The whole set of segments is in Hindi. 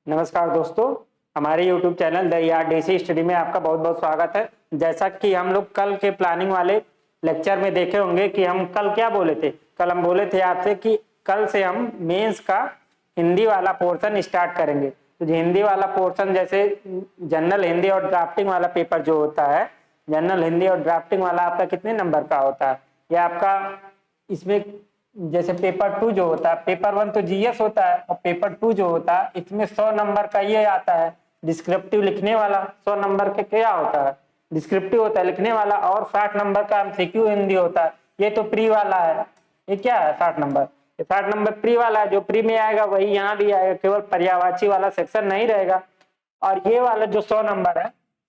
नमस्कार दोस्तों, हमारे YouTube channel the DC study में आपका बहुत बहुत स्वागत है। जैसा कि हम लोग कल के प्लानिंग वाले लेक्चर में देखे होंगे कि हम कल क्या बोले थे। कल हम बोले थे आपसे कि कल से हम मेंस का हिंदी वाला पोर्शन स्टार्ट करेंगे। तो हिंदी वाला पोर्शन जैसे जनरल हिंदी और ड्राफ्टिंग वाला पेपर जो होता है, जनरल हिंदी और ड्राफ्टिंग वाला आपका कितने नंबर का होता है, या आपका इसमें जैसे पेपर 2 जो होता है, पेपर 1 तो जीएस होता है और पेपर 2 जो होता है इसमें 100 नंबर का ये आता है डिस्क्रिप्टिव लिखने वाला। 100 नंबर के क्या होता है, डिस्क्रिप्टिव होता है लिखने वाला, और 60 नंबर का एमसीक्यू हिंदी होता है। ये तो प्री वाला है, ये क्या है 60 नंबर, ये 60 नंबर प्री वाला है। जो प्री में आएगा वही यहाँ भी आएगा, केवल पर्यायवाची वाला सेक्शन नहीं रहेगा। और ये वाला जो 100 नंबर है,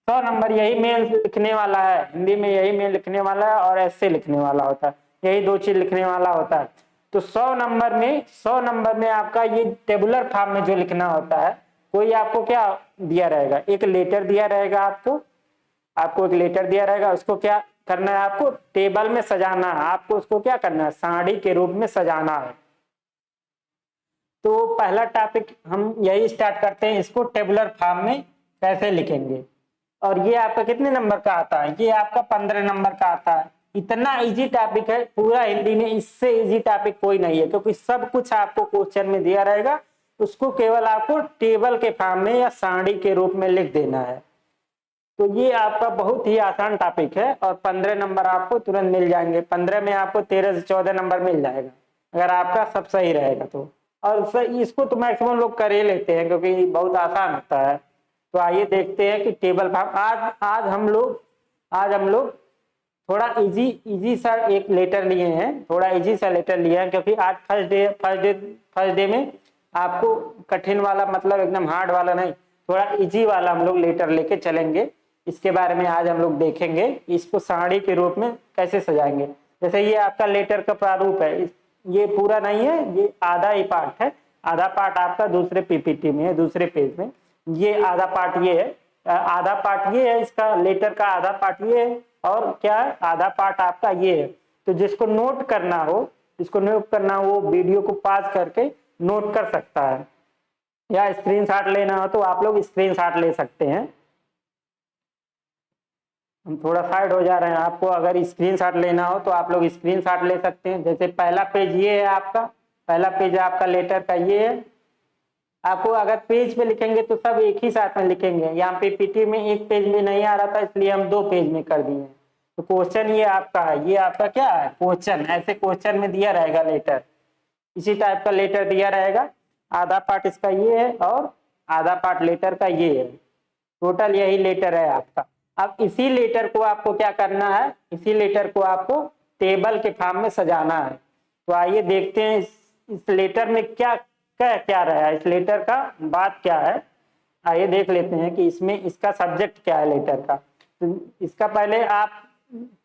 100 नंबर यही मेन लिखने वाला है, हिंदी में यही मेन लिखने वाला है और ऐसे लिखने वाला होता है, यही दो चीज लिखने वाला होता है। तो 100 नंबर में आपका ये टेबुलर फॉर्म में जो लिखना होता है, कोई आपको क्या दिया रहेगा, एक लेटर दिया रहेगा, आपको एक लेटर दिया रहेगा। उसको क्या करना है, आपको टेबल में सजाना है। आपको उसको क्या करना है, साड़ी के रूप में सजाना है। तो पहला टॉपिक हम यही स्टार्ट करते हैं, इसको टेबुलर फॉर्म में कैसे लिखेंगे। और ये आपका कितने नंबर का आता है, ये आपका 15 नंबर का आता है। इतना इजी टॉपिक है पूरा हिंदी में, इससे इजी टॉपिक कोई नहीं है, क्योंकि सब कुछ आपको क्वेश्चन में दिया रहेगा। उसको केवल आपको टेबल के फॉर्म में या सारणी के रूप में लिख देना है। तो ये आपका बहुत ही आसान टॉपिक है और 15 नंबर आपको तुरंत मिल जाएंगे। 15 में आपको 13 से 14 नंबर मिल जाएगा अगर आपका सब सही रहेगा तो। और इसको तो मैक्सिमम लोग कर ही लेते हैं क्योंकि बहुत आसान होता है। तो आइए देखते हैं कि टेबल फॉर्म आज हम लोग थोड़ा इजी सा एक लेटर लिए हैं, थोड़ा इजी सा लेटर लिया है, क्योंकि आज फर्स्ट डे में आपको कठिन वाला मतलब एकदम हार्ड वाला नहीं, थोड़ा इजी वाला हम लोग लेटर लेके चलेंगे। इसके बारे में आज हम लोग देखेंगे, इसको साड़ी के रूप में कैसे सजाएंगे। जैसे ये आपका लेटर का प्रारूप है, ये पूरा नहीं है, ये आधा ही पार्ट है। आधा पार्ट आपका दूसरे पीपीटी में है, दूसरे पेज में। ये आधा पार्ट ये है, आधा पार्ट ये है, इसका लेटर का आधा पार्ट ये है, और क्या है, आधा पार्ट आपका ये है। तो जिसको नोट करना हो वो वीडियो को पॉज करके नोट कर सकता है, या स्क्रीनशॉट लेना हो तो आप लोग स्क्रीनशॉट ले सकते हैं। हम थोड़ा साइड हो जा रहे हैं, आपको अगर स्क्रीनशॉट लेना हो तो आप लोग स्क्रीनशॉट ले सकते हैं। जैसे पहला पेज ये है आपका, पहला पेज आपका लेटर का ये है। आपको अगर पेज पे लिखेंगे तो सब एक ही साथ में लिखेंगे, यहाँ पे पीटी में एक पेज में नहीं आ रहा था इसलिए हम 2 पेज में कर दिए। तो क्वेश्चन ये आपका है, ये आपका क्या है, क्वेश्चन। ऐसे क्वेश्चन में दिया रहेगा लेटर, इसी टाइप का लेटर दिया रहेगा। आधा पार्ट इसका ये है और आधा पार्ट लेटर का ये है। टोटल यही लेटर है आपका। अब इसी लेटर को आपको क्या करना है, इसी लेटर को आपको टेबल के फॉर्म में सजाना है। तो आइए देखते हैं इस लेटर में क्या क्या क्या रहा है, इस लेटर का बात क्या है। आइए देख लेते हैं कि इसमें इसका सब्जेक्ट क्या है लेटर का। तो इसका पहले आप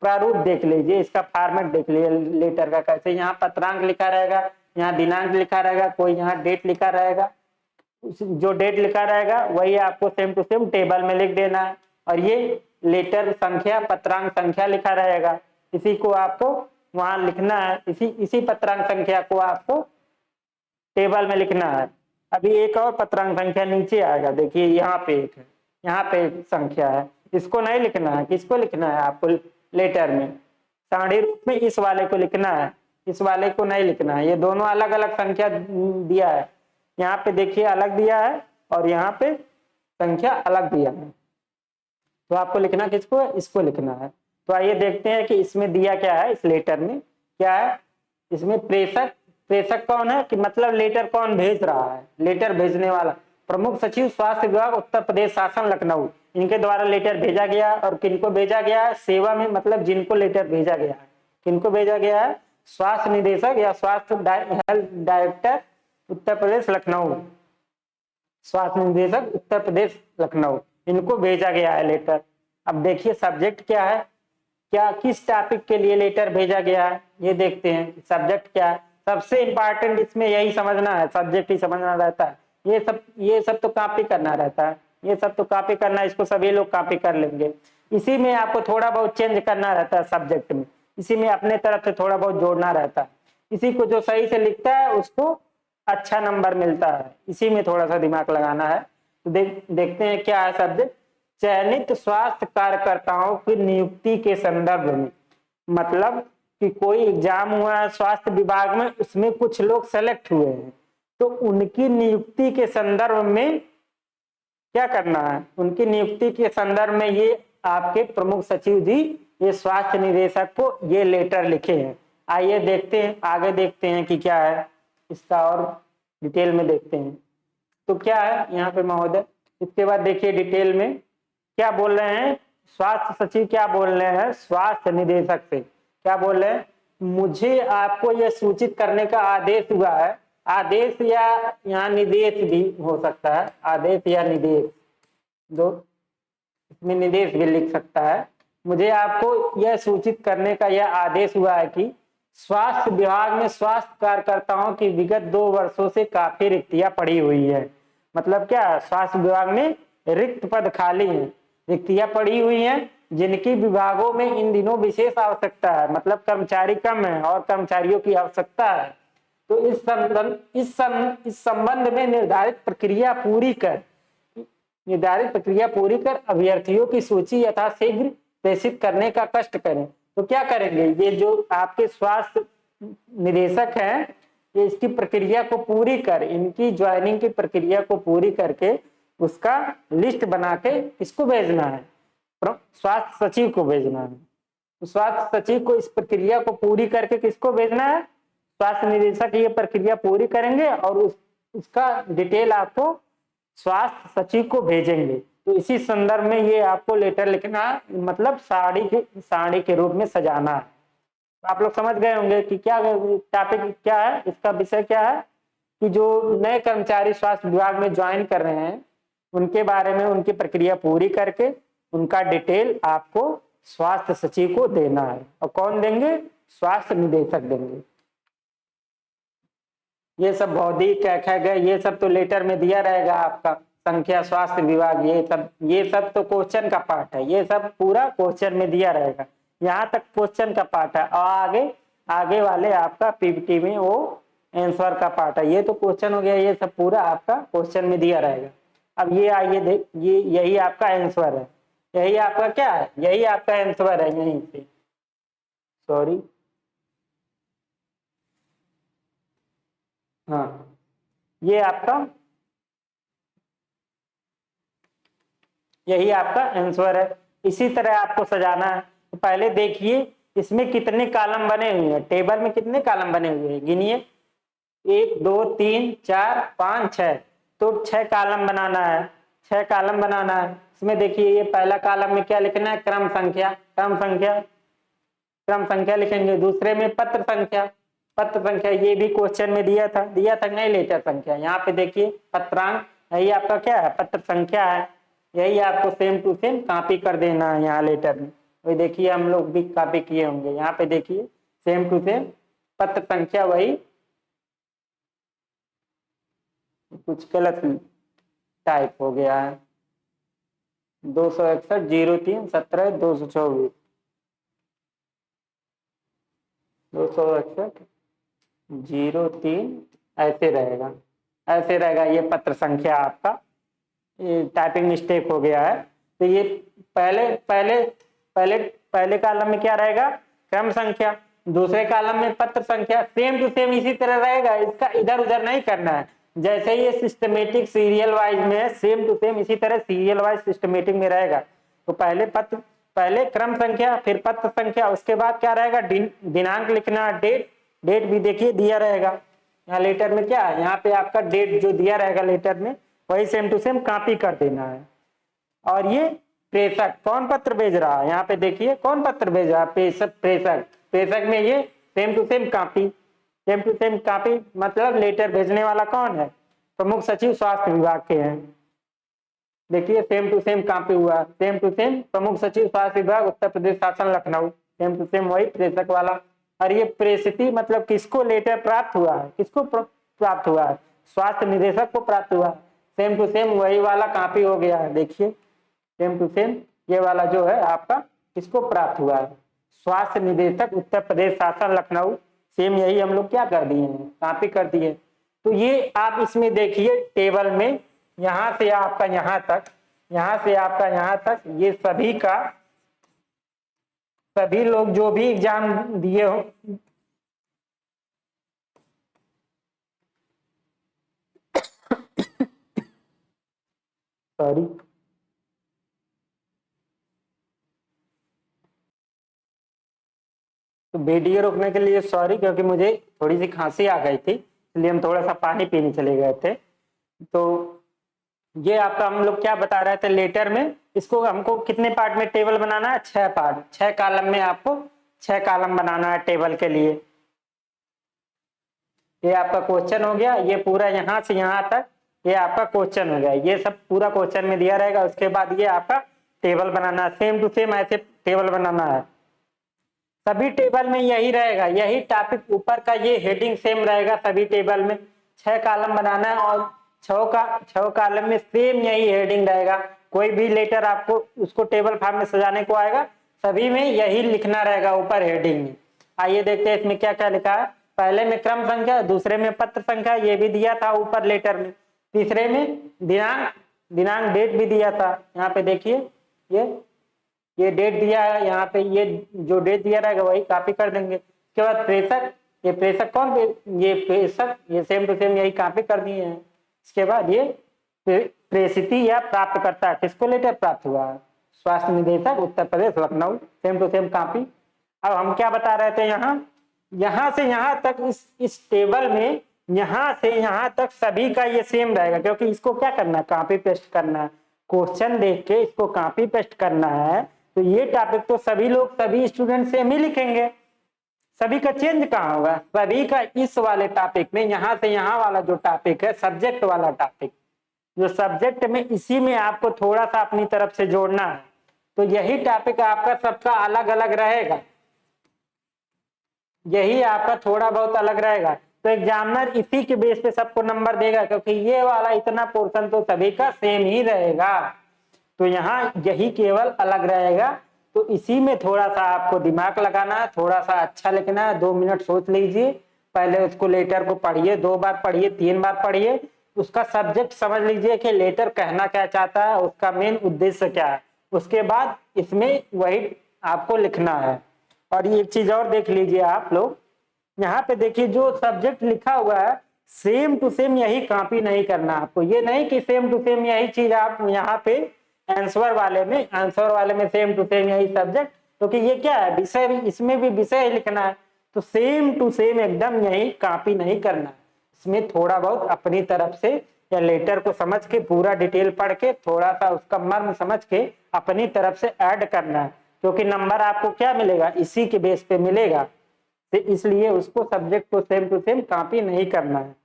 प्रारूप देख लीजिए, इसका फॉर्मेट देख लीजिए लेटर का कैसे। यहाँ पत्रांक लिखा रहेगा, यहाँ दिनांक लिखा रहेगा, कोई यहाँ डेट लिखा रहेगा। जो डेट लिखा रहेगा वही आपको सेम टू सेम टेबल में लिख देना है। और ये लेटर संख्या, पत्रांक संख्या लिखा रहेगा, इसी को आपको वहां लिखना है। इसी पत्रांक संख्या को आपको टेबल में लिखना है। अभी एक और पत्रांक संख्या नीचे आएगा, देखिए यहाँ पे एक है, यहाँ पे एक संख्या है, इसको नहीं लिखना है। किसको लिखना है आपको लेटर में, सारणी रूप में इस वाले को लिखना है, इस वाले को नहीं लिखना है। ये दोनों अलग अलग संख्या दिया है, यहाँ पे देखिए अलग दिया है और यहाँ पे संख्या अलग दिया है। तो आपको लिखना किसको है, इसको लिखना है। तो आइए देखते हैं कि इसमें दिया क्या है, इस लेटर में क्या है। इसमें प्रेषक कौन है, कि मतलब लेटर कौन भेज रहा है, लेटर भेजने वाला प्रमुख सचिव स्वास्थ्य विभाग उत्तर प्रदेश शासन लखनऊ, इनके द्वारा लेटर भेजा गया। और किनको भेजा गया है, सेवा में मतलब जिनको लेटर भेजा गया है, किनको भेजा गया है, स्वास्थ्य निदेशक या स्वास्थ्य हेल्थ डायरेक्टर उत्तर प्रदेश लखनऊ, स्वास्थ्य निदेशक उत्तर प्रदेश लखनऊ, इनको भेजा गया है लेटर। अब देखिए सब्जेक्ट क्या है, क्या किस टॉपिक के लिए लेटर भेजा गया है, ये देखते हैं सब्जेक्ट क्या है। सबसे इंपॉर्टेंट इसमें यही समझना है, सब्जेक्ट ही समझना रहता है। ये सब तो कॉपी करना रहता है, ये सब तो कॉपी करना है, इसको सभी लोग कॉपी कर लेंगे। इसी में आपको थोड़ा बहुत चेंज करना रहता है सब्जेक्ट में, इसी में अपने तरफ से थोड़ा बहुत जोड़ना रहता है। इसी को जो सही से लिखता है उसको अच्छा नंबर मिलता है। इसी में थोड़ा सा दिमाग लगाना है। तो देखते हैं क्या है शब्द। चयनित स्वास्थ्य कार्यकर्ताओं की नियुक्ति के संदर्भ में, मतलब कि कोई एग्जाम हुआ है स्वास्थ्य विभाग में, उसमें कुछ लोग सेलेक्ट हुए हैं, तो उनकी नियुक्ति के संदर्भ में क्या करना है। उनकी नियुक्ति के संदर्भ में ये आपके प्रमुख सचिव जी, ये स्वास्थ्य निदेशक को ये लेटर लिखे हैं। आइए देखते हैं, आगे देखते हैं कि क्या है इसका, और डिटेल में देखते हैं। तो क्या है यहाँ पे महोदय, इसके बाद देखिए डिटेल में क्या बोल रहे हैं। स्वास्थ्य सचिव क्या बोल रहे हैं स्वास्थ्य निदेशक से, क्या बोल रहे हैं, मुझे आपको यह सूचित करने का आदेश हुआ है। आदेश या यहाँ निर्देश भी हो सकता है, आदेश या निर्देश, दो इसमें निर्देश भी लिख सकता है। मुझे आपको यह सूचित करने का यह आदेश हुआ है कि स्वास्थ्य विभाग में स्वास्थ्य कार्यकर्ताओं की विगत 2 वर्षों से काफी रिक्तियां पड़ी हुई है। मतलब क्या, स्वास्थ्य विभाग में रिक्त पद खाली हैं, रिक्तियां पड़ी हुई हैं, जिनकी विभागों में इन दिनों विशेष आवश्यकता है, मतलब कर्मचारी कम है और कर्मचारियों की आवश्यकता है। तो इस संबंध में निर्धारित प्रक्रिया पूरी कर अभ्यर्थियों की सूची यथाशीघ्र प्रेषित करने का कष्ट करें। तो क्या करेंगे, ये जो आपके स्वास्थ्य निदेशक हैं, ये इसकी प्रक्रिया को पूरी कर, इनकी ज्वाइनिंग की प्रक्रिया को पूरी करके उसका लिस्ट बना के किसको भेजना है, स्वास्थ्य सचिव को भेजना है। तो स्वास्थ्य सचिव को इस प्रक्रिया को पूरी करके किसको भेजना है, स्वास्थ्य निदेशक ये प्रक्रिया पूरी करेंगे और उसका डिटेल आपको स्वास्थ्य सचिव को भेजेंगे। तो इसी संदर्भ में ये आपको लेटर लिखना, मतलब साड़ी के रूप में सजाना है। आप लोग समझ गए होंगे कि क्या टॉपिक क्या है, इसका विषय क्या है, कि जो नए कर्मचारी स्वास्थ्य विभाग में ज्वाइन कर रहे हैं उनके बारे में उनकी प्रक्रिया पूरी करके उनका डिटेल आपको स्वास्थ्य सचिव को देना है। और कौन देंगे, स्वास्थ्य निदेशक देंगे। ये सब बौद्धिक क्या गए, ये सब तो लेटर में दिया रहेगा आपका, संख्या स्वास्थ्य विभाग, ये सब तो क्वेश्चन का पार्ट है, ये सब पूरा क्वेश्चन में दिया रहेगा। यहाँ तक क्वेश्चन का पार्ट है और आगे वाले आपका पीपीटी में वो आंसर का पार्ट है। ये तो क्वेश्चन हो गया, ये सब पूरा आपका क्वेश्चन में दिया रहेगा। अब ये आइए देख, ये यही आपका आंसर है, यही आपका क्या है, यही आपका आंसर है। यहीं से सॉरी, हाँ ये आपका, यही आपका आंसर है। इसी तरह आपको सजाना है। तो पहले देखिए इसमें कितने कॉलम बने हुए हैं, टेबल में कितने कॉलम बने हुए हैं, गिनिए, 1 2 3 4 5 6। तो 6 कॉलम बनाना है, 6 कॉलम बनाना है। इसमें देखिए ये पहला कॉलम में क्या लिखना है, क्रम संख्या, क्रम संख्या लिखेंगे। दूसरे में पत्र संख्या, ये भी क्वेश्चन में दिया था नहीं, लेटर संख्या। यहाँ पे देखिए पत्रांक, यही आपका क्या है, पत्र संख्या है। यही आपको सेम टू सेम कॉपी कर देना है यहाँ लेटर में। वही देखिए हम लोग भी कॉपी किए होंगे, यहाँ पे देखिए सेम टू सेम पत्र संख्या, वही कुछ गलत टाइप हो गया है, 261 03 17 224, 261 03 ऐसे रहेगा, ये पत्र संख्या आपका, ये टाइपिंग मिस्टेक हो गया है। तो ये पहले कॉलम में क्या रहेगा, क्रम संख्या, दूसरे कॉलम में पत्र संख्या, सेम टू सेम इसी तरह रहेगा, इसका इधर उधर नहीं करना है। जैसे ये सिस्टमेटिक सीरियल वाइज में है, सेम टू सेम इसी तरह सीरियल वाइज सिस्टमेटिक में रहेगा। तो पहले क्रम संख्या, फिर पत्र संख्या, उसके बाद क्या रहेगा, दिनांक लिखना, डेट भी देखिए दिया रहेगा। यहाँ लेटर में क्या है, यहाँ पे आपका डेट जो दिया रहेगा लेटर में, वही सेम टू सेम कॉपी कर देना है। और ये प्रेषक कौन पत्र भेज रहा है, यहाँ पे देखिए कौन पत्र भेज रहा है, प्रेषक में ये सेम टू सेम कॉपी, मतलब लेटर भेजने वाला कौन है, प्रमुख सचिव स्वास्थ्य विभाग के हैं। देखिए सेम टू सेम कॉपी हुआ, सेम टू सेम प्रमुख सचिव स्वास्थ्य विभाग उत्तर प्रदेश शासन लखनऊ, सेम टू सेम वही प्रेषक वाला। और ये प्रेषित मतलब किसको लेटर प्राप्त हुआ है, किसको प्राप्त हुआ है, स्वास्थ्य निदेशक को प्राप्त हुआ, सेम टू सेम वही वाला कॉपी हो गया है। देखिए सेम टू सेम ये वाला जो है आपका किसको प्राप्त हुआ है, स्वास्थ्य निदेशक उत्तर प्रदेश शासन लखनऊ, सेम यही हम लोग क्या कर दिए हैं, कॉपी कर दिए। तो ये आप इसमें देखिए टेबल में यहां से आपका यहां तक, यहां से आपका यहां तक, ये सभी का, सभी लोग जो भी एग्जाम दिए हो, सॉरी, तो वीडियो रोकने के लिए सॉरी, क्योंकि मुझे थोड़ी सी खांसी आ गई थी, इसलिए हम थोड़ा सा पानी पीने चले गए थे। तो ये आपका हम लोग क्या बता रहे थे लेटर में, इसको हमको कितने पार्ट में टेबल बनाना है, 6 पार्ट, 6 कॉलम में आपको 6 कॉलम बनाना है टेबल के लिए। ये आपका क्वेश्चन हो गया, ये पूरा यहां से यहां तक ये आपका क्वेश्चन हो गया, ये सब पूरा क्वेश्चन में दिया रहेगा। उसके बाद ये आपका टेबल बनाना है, सेम टू सेम ऐसे टेबल बनाना है। सभी टेबल में यही रहेगा, यही टॉपिक ऊपर का ये हेडिंग सेम रहेगा सभी टेबल में। 6 कॉलम बनाना है और 6 कॉलम में सेम यही हेडिंग रहेगा। कोई भी लेटर आपको उसको टेबल फॉर्म में सजाने को आएगा, सभी में यही लिखना रहेगा ऊपर हेडिंग में। आइए देखते हैं इसमें क्या क्या लिखा है। पहले में क्रम संख्या, दूसरे में पत्र संख्या, ये भी दिया था ऊपर लेटर में। तीसरे में दिनांक डेट भी दिया था। यहाँ पे देखिए ये डेट दिया है, यहाँ पे ये जो डेट दिया रहेगा वही कॉपी कर देंगे। उसके बाद प्रेषक, ये प्रेषक कौन, ये प्रेषक, ये सेम टू सेम यही कॉपी कर दिए हैं। इसके बाद ये प्रेषिती या प्राप्तकर्ता, किसको लेटर प्राप्त हुआ है, स्वास्थ्य निदेशक Uttar Pradesh Lucknow, same to same copy. अब हम क्या बता रहे थे, यहाँ से यहाँ तक इस टेबल में यहाँ से यहाँ तक सभी का ये सेम रहेगा, क्योंकि इसको क्या करना है, कॉपी पेस्ट करना है। क्वेश्चन देख के इसको कॉपी पेस्ट करना है, तो ये टॉपिक तो सभी लोग, सभी स्टूडेंट सेम ही लिखेंगे। सभी का चेंज कहाँ होगा, सभी का इस वाले टॉपिक में यहाँ से यहाँ वाला जो टॉपिक है, सब्जेक्ट वाला टॉपिक, जो सब्जेक्ट में, इसी में आपको थोड़ा सा अपनी तरफ से जोड़ना है। तो यही टॉपिक आपका सबका अलग अलग रहेगा, यही आपका थोड़ा बहुत अलग रहेगा। तो एग्जामिनर इसी के बेस पे सबको नंबर देगा, क्योंकि ये वाला इतना पोर्शन तो सभी का सेम ही रहेगा। तो यहाँ यही केवल अलग रहेगा। तो इसी में थोड़ा सा आपको दिमाग लगाना है, थोड़ा सा अच्छा लिखना है। 2 मिनट सोच लीजिए, पहले उसको लेटर को पढ़िए, 2 बार पढ़िए, 3 बार पढ़िए, उसका सब्जेक्ट समझ लीजिए कि लेटर कहना क्या चाहता है, उसका मेन उद्देश्य क्या है। उसके बाद इसमें वही आपको लिखना है। और ये एक चीज और देख लीजिए आप लोग, यहाँ पे देखिए जो सब्जेक्ट लिखा हुआ है सेम टू सेम यही कॉपी नहीं करना आपको। ये नहीं कि सेम टू सेम यही चीज आप यहाँ पे आंसर वाले में सेम टू सेम यही सब्जेक्ट, क्योंकि ये क्या है, विषय, इसमें भी विषय लिखना है। तो सेम टू सेम एकदम यही कॉपी नहीं करना, इसमें थोड़ा बहुत अपनी तरफ से या लेटर को समझ के, पूरा डिटेल पढ़ के, थोड़ा सा उसका मर्म समझ के अपनी तरफ से ऐड करना है, क्योंकि नंबर आपको क्या मिलेगा, इसी के बेस पे मिलेगा। तो इसलिए उसको सब्जेक्ट को सेम टू सेम कॉपी नहीं करना है।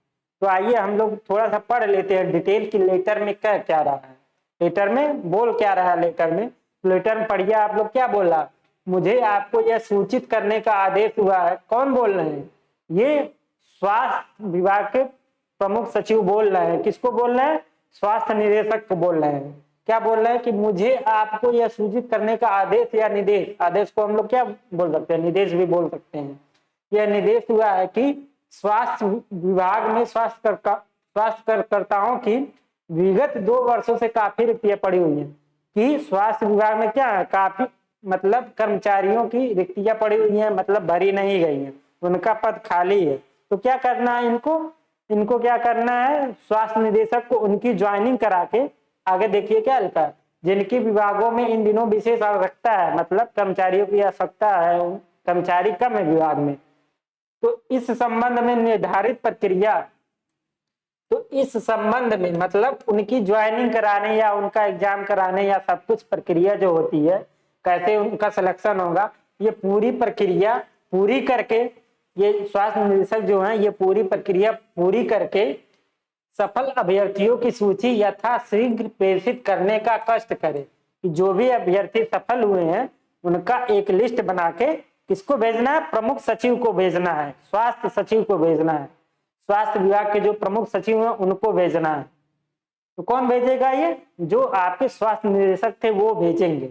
तो आइए हम लोग थोड़ा सा पढ़ लेते हैं डिटेल की लेटर में क्या क्या रहा है, लेटर में बोल क्या रहा है। लेटर में पढ़िए आप लोग क्या बोल रहा, मुझे आपको यह सूचित करने का आदेश हुआ है। कौन बोल रहे हैं, ये स्वास्थ्य विभाग के प्रमुख सचिव बोल रहे हैं। किसको बोल रहे हैं, स्वास्थ्य निदेशक को बोल रहे हैं। क्या बोल रहे हैं कि मुझे आपको यह सूचित करने का आदेश या निर्देश, आदेश को हम लोग क्या बोल सकते हैं, निर्देश भी बोल सकते हैं। यह निर्देश हुआ है कि स्वास्थ्य विभाग में स्वास्थ्यकर्ताओं की विगत 2 वर्षों से काफी रिक्तियां पड़ी हुई हैं। कि स्वास्थ्य विभाग में क्या है, काफी मतलब कर्मचारियों की रिक्तियां पड़ी हुई हैं, मतलब भरी नहीं गई हैं, उनका पद खाली है। तो क्या करना है इनको क्या करना है, स्वास्थ्य निदेशक को उनकी ज्वाइनिंग करा के, आगे देखिए क्या लिखा है, जिनकी विभागों में इन दिनों विशेष आवश्यकता है, मतलब कर्मचारियों की आवश्यकता है, कर्मचारी कम है विभाग में, तो इस संबंध में निर्धारित प्रक्रिया, तो इस संबंध में मतलब उनकी ज्वाइनिंग कराने या उनका एग्जाम कराने या सब कुछ प्रक्रिया जो होती है, कैसे उनका सिलेक्शन होगा, ये पूरी प्रक्रिया पूरी करके, ये स्वास्थ्य निदेशक जो है ये पूरी प्रक्रिया पूरी करके सफल अभ्यर्थियों की सूची यथाशीघ्र प्रेषित करने का कष्ट करे। कि जो भी अभ्यर्थी सफल हुए हैं उनका एक लिस्ट बना के किसको भेजना है, प्रमुख सचिव को भेजना है, स्वास्थ्य सचिव को भेजना है, स्वास्थ्य विभाग के जो प्रमुख सचिव हैं उनको भेजना है। तो कौन भेजेगा, ये जो आपके स्वास्थ्य निदेशक थे वो भेजेंगे।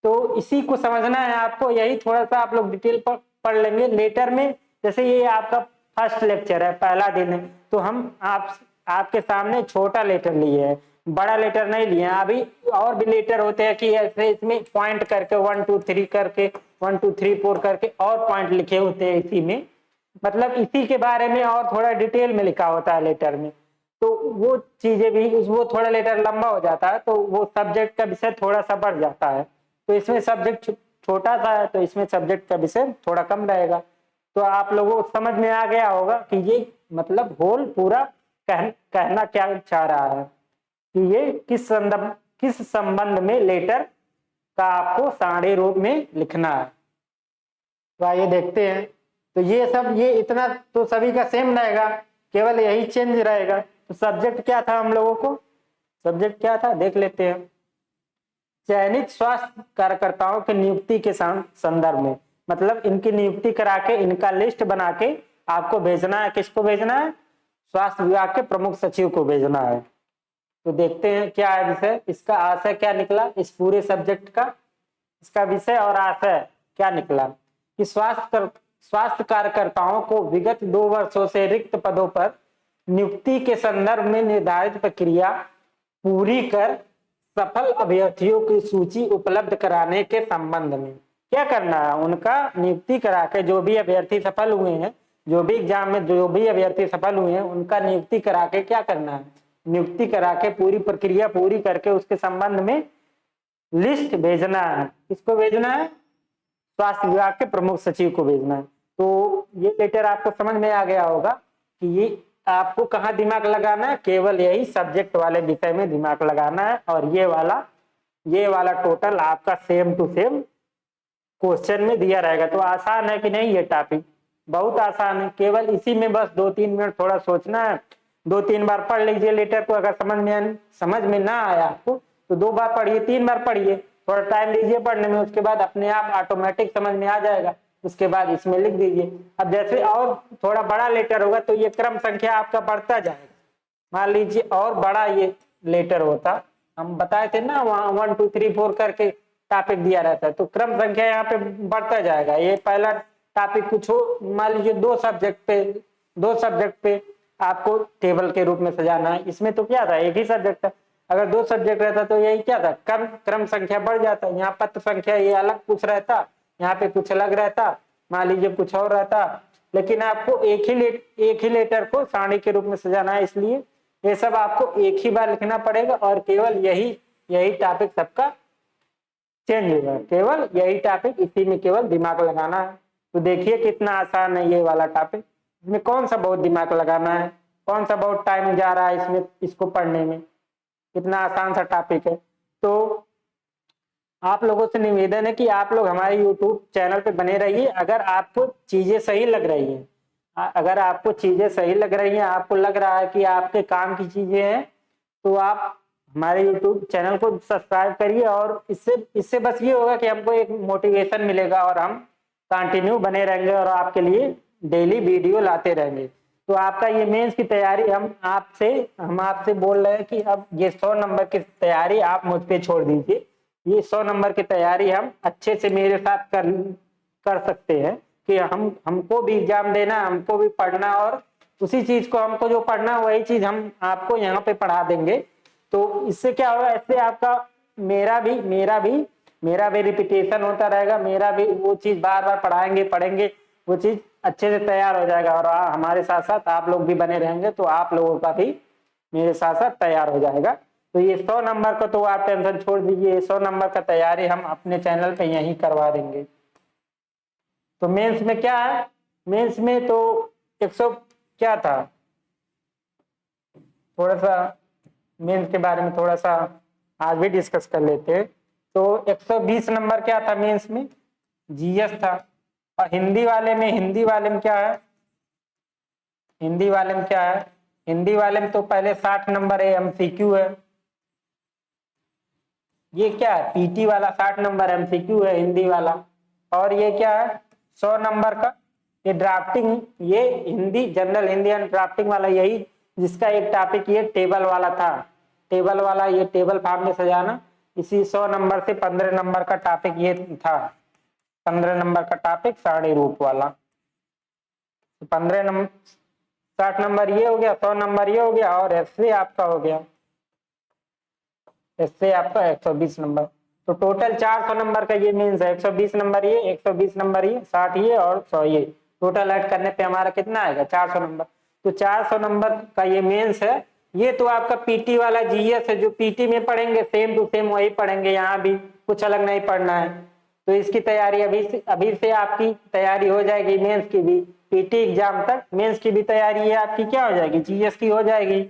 तो इसी को समझना है आपको, यही थोड़ा सा आप लोग डिटेल पर पढ़ लेंगे। लेटर में जैसे ये आपका फर्स्ट लेक्चर है, पहला दिन है, तो हम आपके सामने छोटा लेटर लिए है, बड़ा लेटर नहीं लिए। अभी और भी लेटर होते हैं कि ऐसे इसमें पॉइंट करके 1 2 3 करके 1 2 3 4 करके और पॉइंट लिखे होते हैं इसी में, मतलब इसी के बारे में और थोड़ा डिटेल में लिखा होता है लेटर में। तो वो चीजें भी वो थोड़ा लेटर लंबा हो जाता है, तो वो सब्जेक्ट का विषय थोड़ा सा बढ़ जाता है। तो इसमें सब्जेक्ट छोटा सा है, तो इसमें सब्जेक्ट का विषय थोड़ा कम रहेगा। तो आप लोगों को समझ में आ गया होगा कि ये मतलब होल पूरा कहना क्या चाह रहा है कि ये किस संबंध में लेटर का आपको सारणी रूप में लिखना है। तो आइए देखते हैं। तो ये इतना तो सभी का सेम रहेगा, केवल यही चेंज रहेगा। तो सब्जेक्ट क्या था हम लोगों को, सब्जेक्ट क्या था देख लेते हैं। चयनित स्वास्थ्य कार्यकर्ताओं की नियुक्ति के संदर्भ में, मतलब इनकी नियुक्ति करा के इनका लिस्ट बना के आपको भेजना है। किसको भेजना है? स्वास्थ्य विभाग के प्रमुख सचिव को भेजना है। तो देखते हैं क्या है विषय, इसका आशय क्या निकला इस पूरे सब्जेक्ट का, इसका विषय और आशय क्या निकला कि स्वास्थ्य कार्यकर्ताओं को विगत 2 वर्षों से रिक्त पदों पर नियुक्ति के संदर्भ में निर्धारित प्रक्रिया पूरी कर सफल अभ्यर्थियों की सूची उपलब्ध कराने के संबंध में क्या करना है। उनका नियुक्ति करा के जो भी अभ्यर्थी सफल हुए हैं, जो भी एग्जाम में जो भी अभ्यर्थी सफल हुए हैं, उनका नियुक्ति करा के क्या करना है, नियुक्ति करा के पूरी प्रक्रिया पूरी करके उसके संबंध में लिस्ट भेजना है। किसको भेजना है? स्वास्थ्य विभाग के प्रमुख सचिव को भेजना है। तो ये लेटर आपको समझ में आ गया होगा कि ये आपको कहाँ दिमाग लगाना है, केवल यही सब्जेक्ट वाले विषय में दिमाग लगाना है। और ये वाला टोटल आपका सेम टू सेम क्वेश्चन में दिया रहेगा। तो आसान है कि नहीं? ये टॉपिक बहुत आसान है, केवल इसी में बस 2-3 मिनट थोड़ा सोचना है। 2-3 बार पढ़ लीजिए लेटर को, अगर समझ में ना आया आपको तो 2 बार पढ़िए, 3 बार पढ़िए, थोड़ा टाइम लीजिए पढ़ने में, उसके बाद अपने आप ऑटोमेटिक समझ में आ जाएगा। उसके बाद इसमें लिख दीजिए। अब जैसे और थोड़ा बड़ा लेटर होगा तो ये क्रम संख्या आपका बढ़ता जाएगा। मान लीजिए और बड़ा ये लेटर होता, हम बताए थे ना वहाँ 1 2 3 4 करके टॉपिक दिया रहता है, तो क्रम संख्या यहाँ पे बढ़ता जाएगा। ये पहला टॉपिक कुछ हो, मान लीजिए 2 सब्जेक्ट पे आपको टेबल के रूप में सजाना है। इसमें तो क्या था, एक ही सब्जेक्ट था। अगर 2 सब्जेक्ट रहता तो यही क्या था, क्रम संख्या बढ़ जाता। यहाँ पत्र संख्या ये अलग कुछ रहता, यहाँ पे कुछ अलग रहता, मान लीजिए कुछ और रहता। लेकिन आपको एक ही लेटर को सारणी के रूप में सजाना है, इसलिए ये सब आपको एक ही बार लिखना पड़ेगा और केवल यही टॉपिक सबका चेंज होगा, केवल यही टॉपिक, इसी में केवल दिमाग लगाना है। तो देखिए कितना आसान है ये वाला टॉपिक। इसमें कौन सा बहुत दिमाग लगाना है, कौन सा बहुत टाइम जा रहा है इसमें, इसको पढ़ने में, कितना आसान सा टॉपिक है। तो आप लोगों से निवेदन है कि आप लोग हमारे YouTube चैनल पे बने रहिए। अगर आपको चीजें सही लग रही हैं, अगर आपको चीजें सही लग रही हैं, आपको लग रहा है कि आपके काम की चीजें हैं, तो आप हमारे YouTube चैनल को सब्सक्राइब करिए। और इससे बस ये होगा कि हमको एक मोटिवेशन मिलेगा और हम कंटिन्यू बने रहेंगे और आपके लिए डेली वीडियो लाते रहेंगे। तो आपका ये मेंस की तैयारी हम आपसे बोल रहे हैं कि अब ये 100 नंबर की तैयारी आप मुझ पे छोड़ दीजिए। ये 100 नंबर की तैयारी हम अच्छे से मेरे साथ कर सकते हैं कि हमको भी एग्जाम देना, हमको भी पढ़ना, और उसी चीज को हमको जो पढ़ना वही चीज हम आपको यहाँ पे पढ़ा देंगे। तो इससे क्या होगा, इससे आपका मेरा भी रिपीटेशन होता रहेगा, मेरा भी वो चीज बार बार पढ़ेंगे वो चीज अच्छे से तैयार हो जाएगा। और हमारे साथ साथ आप लोग भी बने रहेंगे तो आप लोगों का भी मेरे साथ साथ तैयार हो जाएगा। तो ये 100 नंबर का तो आप टेंशन छोड़ दीजिए, 100 नंबर का तैयारी हम अपने चैनल पे यहीं करवा देंगे। तो मेंस में क्या है, मेंस में तो 100 क्या था, थोड़ा सा मेंस के बारे में थोड़ा सा आज भी डिस्कस कर लेते हैं। तो 120 नंबर क्या था मेंस में, जीएस था। और हिंदी वाले में क्या है, हिंदी वाले में तो पहले 60 नंबर है, एमसीक्यू है। ये क्या है, पीटी वाला 60 नंबर एमसीक्यू है हिंदी वाला। और ये क्या है, 100 नंबर का ये ड्राफ्टिंग, ये Hindi general Hindi and drafting वाला, यही जिसका एक टॉपिक ये टेबल वाला था, टेबल वाला, ये टेबल फॉर्म में सजाना। इसी 100 नंबर से 15 नंबर का टॉपिक ये था, 15 नंबर का टॉपिक सारणी रूप वाला। 15 नंबर 60 नंबर ये हो गया, 100 नंबर ये हो गया, और एसए आपका हो गया, एसए आपका 120 नंबर। तो टोटल 400 नंबर का ये मेंस है, 120 नंबर ये, 120 नंबर ये, 60 ये और 100 ये। टोटल ऐड करने पे हमारा कितना आएगा? 400 नंबर। तो 400 नंबर का ये मेंस है। ये तो आपका पीटी वाला जीएस है, जो पीटी में पढ़ेंगे सेम टू सेम वही पढ़ेंगे, यहाँ भी कुछ अलग नहीं पढ़ना है। तो इसकी तैयारी अभी से आपकी तैयारी हो जाएगी, मेंस की भी। पीटी एग्जाम तक मेंस की भी तैयारी है आपकी क्या हो जाएगी? जीएस की हो जाएगी।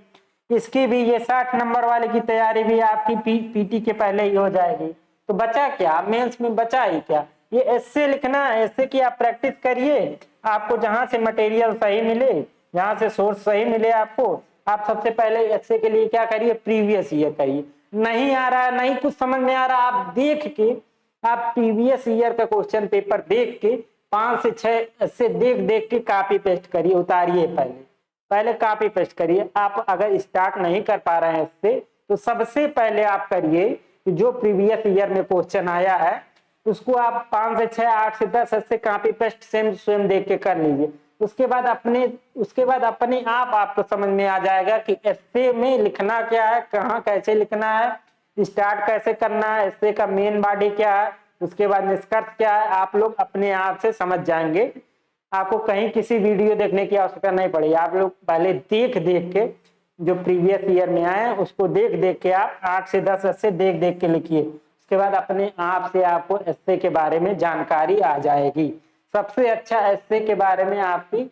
इसकी भी ये 60 नंबर वाले की तैयारी भी आपकी पीटी के पहले ही हो जाएगी। तो बचा क्या मेंस में? बचा ही क्या? ये एस्से लिखना है, एस्से की आप प्रैक्टिस करिए। आपको जहां से मटेरियल सही मिले, जहां से सोर्स सही मिले आपको, आप सबसे पहले एस्से के लिए क्या करिए? प्रीवियस ईयर करिए। नहीं आ रहा है, नहीं कुछ समझ में आ रहा, आप देख के, आप प्रीवियस ईयर का क्वेश्चन पेपर देख के 5 से 6 एस्से देख देख के कॉपी पेस्ट करिए, उतारिए। पहले कॉपी पेस्ट करिए। आप अगर स्टार्ट नहीं कर पा रहे हैं इससे, तो सबसे पहले आप करिए कि जो प्रीवियस ईयर में क्वेश्चन आया है उसको आप 5 से 6, 8 से 10 ऐसे कॉपी पेस्ट सेम स्वयं देख के कर लीजिए। उसके बाद अपने आप आपको समझ में आ जाएगा कि एस्से में लिखना क्या है, कहाँ कैसे लिखना है, स्टार्ट कैसे करना है, एस्से का मेन बॉडी क्या है, उसके बाद निष्कर्ष क्या है। आप लोग अपने आप से समझ जाएंगे। आपको कहीं किसी वीडियो देखने की आवश्यकता नहीं पड़ेगी। आप लोग पहले देख देख के, जो प्रीवियस ईयर में आए उसको देख देख के आप 8 से 10 एस्से देख देख के लिखिए। उसके बाद अपने आप से आपको एस्से के बारे में जानकारी आ जाएगी। सबसे अच्छा एस्से के बारे में आपकी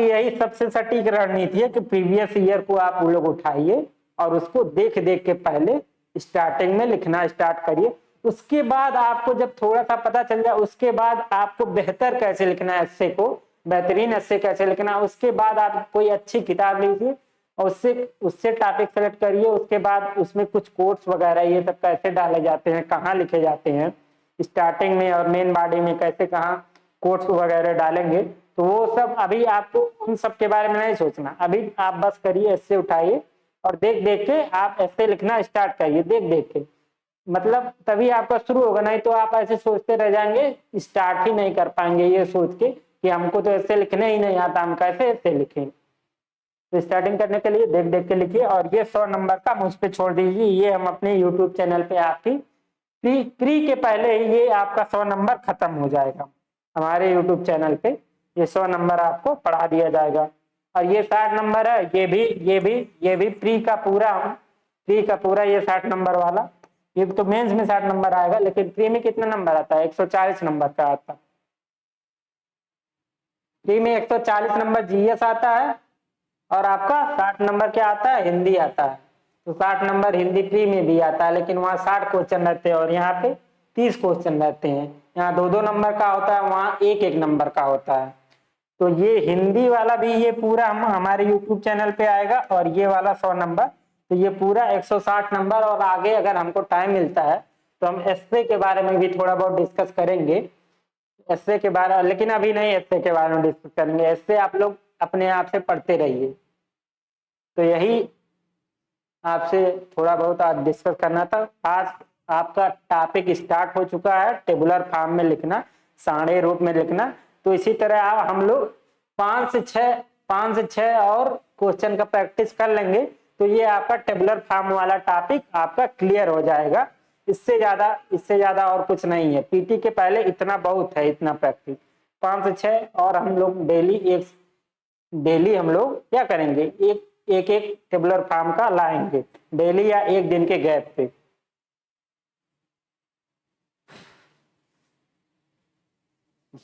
यही सबसे सटीक रणनीति है कि प्रीवियस ईयर को आप लोग उठाइए और उसको देख देख के पहले स्टार्टिंग में लिखना स्टार्ट करिए। उसके बाद आपको जब थोड़ा सा पता चल जाए, उसके बाद आपको बेहतर कैसे लिखना है एस्से को, बेहतरीन एस्से कैसे लिखना है, उसके बाद आप कोई अच्छी किताब लीजिए और उससे टॉपिक सेलेक्ट करिए। उसके बाद उसमें कुछ कोट्स वगैरह ये सब कैसे डाले जाते हैं, कहाँ लिखे जाते हैं, स्टार्टिंग में और मेन बॉडी में कैसे कहाँ कोट्स वगैरह डालेंगे, तो वो सब अभी आपको उन सब के बारे में नहीं सोचना। अभी आप बस करिए, एस्से उठाइए और देख देख के आप एस्से लिखना स्टार्ट करिए, देख देख के। मतलब तभी आपका शुरू होगा, नहीं तो आप ऐसे सोचते रह जाएंगे, स्टार्ट ही नहीं कर पाएंगे ये सोच के कि हमको तो ऐसे लिखने ही नहीं आता, हम कैसे ऐसे लिखें। तो स्टार्टिंग करने के लिए देख देख के लिखिए। और ये 100 नंबर का मुझ पे छोड़ दीजिए, ये हम अपने यूट्यूब चैनल पे आपकी प्री के पहले ही ये आपका 100 नंबर खत्म हो जाएगा। हमारे यूट्यूब चैनल पे ये 100 नंबर आपको पढ़ा दिया जाएगा। और ये 60 नंबर है, ये भी प्री का पूरा ये 60 नंबर वाला। ये तो मेंस में 60 नंबर आएगा, लेकिन प्री में कितना नंबर आता है? 140 नंबर का आता है। प्री में 140 नंबर जीएस आता है और आपका 60 नंबर क्या आता है? हिंदी आता है। तो 60 नंबर हिंदी प्री में भी आता है, लेकिन वहाँ 60 क्वेश्चन रहते हैं और यहाँ पे 30 क्वेश्चन रहते हैं। यहाँ 2-2 नंबर का होता है, वहाँ 1-1 नंबर का होता है। तो ये हिंदी वाला भी ये पूरा हम हमारे यूट्यूब चैनल पे आएगा, और ये वाला 100 नंबर, तो ये पूरा 160 नंबर। और आगे अगर हमको टाइम मिलता है तो हम एस्से के बारे में भी थोड़ा बहुत डिस्कस करेंगे, एस्से के बारे, लेकिन अभी नहीं एस्से के बारे में डिस्कस करेंगे। एस्से आप लोग अपने आप से पढ़ते रहिए। तो यही आपसे थोड़ा बहुत आज डिस्कस करना था। आज आपका टॉपिक स्टार्ट हो चुका है, टेबुलर फॉर्म में लिखना, सारणी रूप में लिखना। तो इसी तरह हम लोग 5 से 6 और क्वेश्चन का प्रैक्टिस कर लेंगे, तो ये आपका टेबुलर फॉर्म वाला टॉपिक आपका क्लियर हो जाएगा। इससे ज्यादा और कुछ नहीं है। पीटी के पहले इतना बहुत है, इतना प्रैक्टिस 5 से 6। और हम लोग डेली हम लोग क्या करेंगे, एक टेबुलर फॉर्म का लाएंगे डेली या एक दिन के गैप पे।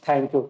Thank you.